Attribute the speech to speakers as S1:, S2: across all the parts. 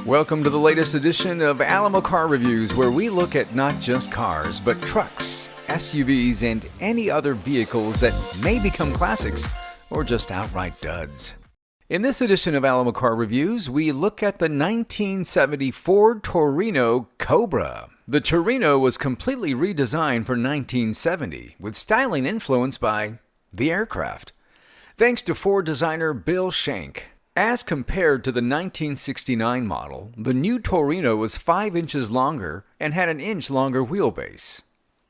S1: Welcome to the latest edition of Alamo Car Reviews, where we look at not just cars, but trucks, SUVs, and any other vehicles that may become classics or just outright duds. In this edition of Alamo Car Reviews, we look at the 1970 Ford Torino Cobra. The Torino was completely redesigned for 1970, with styling influenced by the aircraft, thanks to Ford designer Bill Shank. As compared to the 1969 model, the new Torino was 5 inches longer and had an inch longer wheelbase.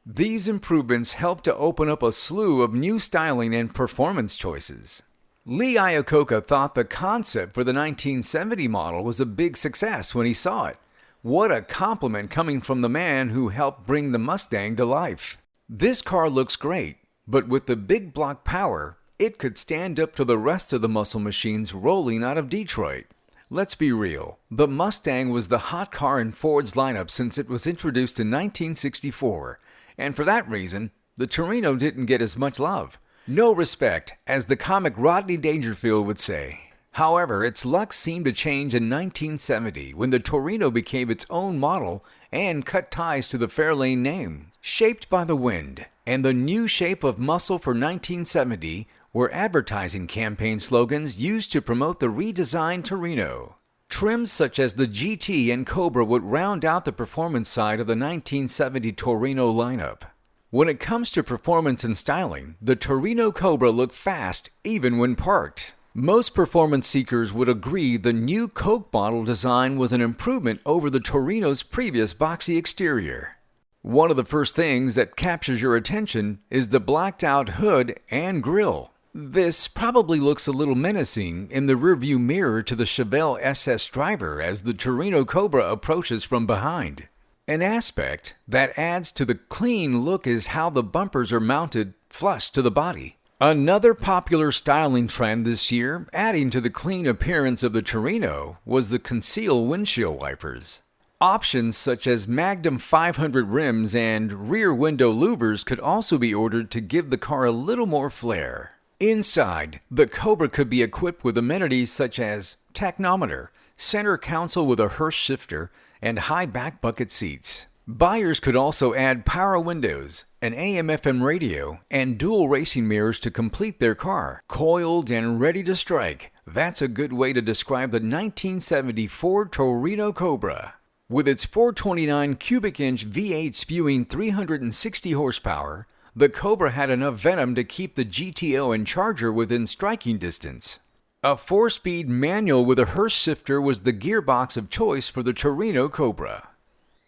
S1: These improvements helped to open up a slew of new styling and performance choices. Lee Iacocca thought the concept for the 1970 model was a big success when he saw it. What a compliment coming from the man who helped bring the Mustang to life. This car looks great, but with the big block power, it could stand up to the rest of the muscle machines rolling out of Detroit. Let's be real, the Mustang was the hot car in Ford's lineup since it was introduced in 1964, and for that reason, the Torino didn't get as much love. No respect, as the comic Rodney Dangerfield would say. However, its luck seemed to change in 1970 when the Torino became its own model and cut ties to the Fairlane name. Shaped by the wind and the new shape of muscle for 1970 were advertising campaign slogans used to promote the redesigned Torino. Trims such as the GT and Cobra would round out the performance side of the 1970 Torino lineup. When it comes to performance and styling, the Torino Cobra looked fast even when parked. Most performance seekers would agree the new Coke model design was an improvement over the Torino's previous boxy exterior. One of the first things that captures your attention is the blacked-out hood and grille. This probably looks a little menacing in the rearview mirror to the Chevelle SS driver as the Torino Cobra approaches from behind. An aspect that adds to the clean look is how the bumpers are mounted flush to the body. Another popular styling trend this year, adding to the clean appearance of the Torino, was the concealed windshield wipers. Options such as Magnum 500 rims and rear window louvers could also be ordered to give the car a little more flair. Inside, the Cobra could be equipped with amenities such as tachometer, center console with a Hurst shifter, and high back bucket seats. Buyers could also add power windows, an AM/FM radio, and dual racing mirrors to complete their car. Coiled and ready to strike, that's a good way to describe the 1970 Ford Torino Cobra. With its 429 cubic inch V8 spewing 360 horsepower, the Cobra had enough venom to keep the GTO and Charger within striking distance. A 4-speed manual with a Hurst shifter was the gearbox of choice for the Torino Cobra.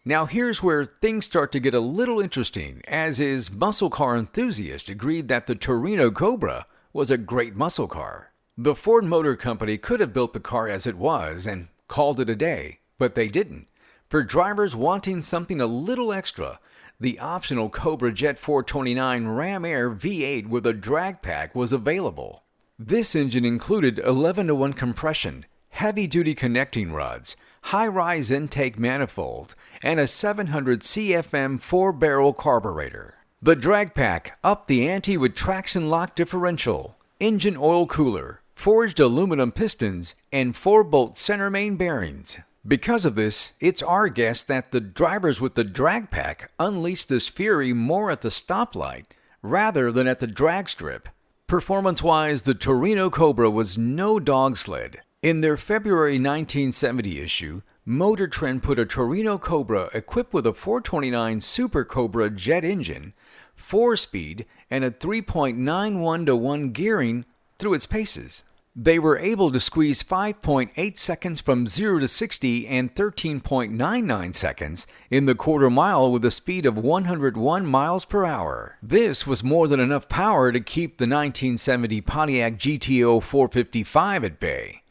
S1: Now here's where things start to get a little interesting, as is muscle car enthusiast agreed that the Torino Cobra was a great muscle car. The Ford Motor Company could have built the car as it was and called it a day, but they didn't. For drivers wanting something a little extra, the optional Cobra Jet 429 Ram Air V8 with a drag pack was available. This engine included 11-to-1 compression, heavy-duty connecting rods, high-rise intake manifold, and a 700 CFM 4-barrel carburetor. The drag pack upped the ante with traction lock differential, engine oil cooler, forged aluminum pistons, and 4-bolt center main bearings. Because of this, it's our guess that the drivers with the drag pack unleashed this fury more at the stoplight rather than at the drag strip. Performance-wise, the Torino Cobra was no dog sled. In their February 1970 issue, Motor Trend put a Torino Cobra equipped with a 429 Super Cobra jet engine, 4-speed, and a 3.91-to-1 gearing through its paces. They were able to squeeze 5.8 seconds from 0 to 60 and 13.99 seconds in the quarter mile with a speed of 101 miles per hour. This was more than enough power to keep the 1970 Pontiac GTO 455 at bay.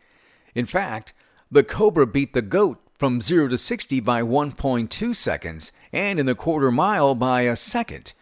S1: In fact, the Cobra beat the GOAT from 0 to 60 by 1.2 seconds and in the quarter mile by a second.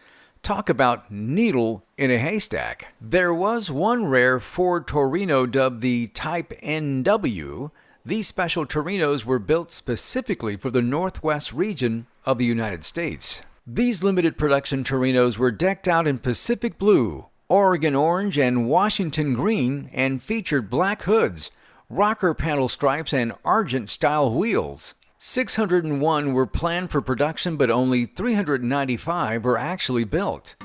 S1: Talk about needle in a haystack. There was one rare Ford Torino dubbed the Type NW. These special Torinos were built specifically for the Northwest region of the United States. These limited production Torinos were decked out in Pacific blue, Oregon orange, and Washington green, and featured black hoods, rocker panel stripes, and Argent-style wheels. 601 were planned for production, but only 395 were actually built.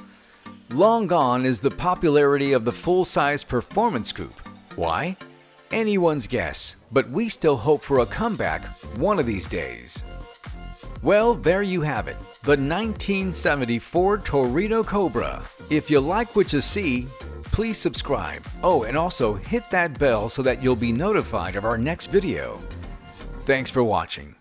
S1: Long gone is the popularity of the full-size performance coupe. Why? Anyone's guess, but we still hope for a comeback one of these days. Well, there you have it, the 1970 Ford Torino Cobra. If you like what you see, please subscribe. Oh, and also hit that bell so that you'll be notified of our next video. Thanks for watching.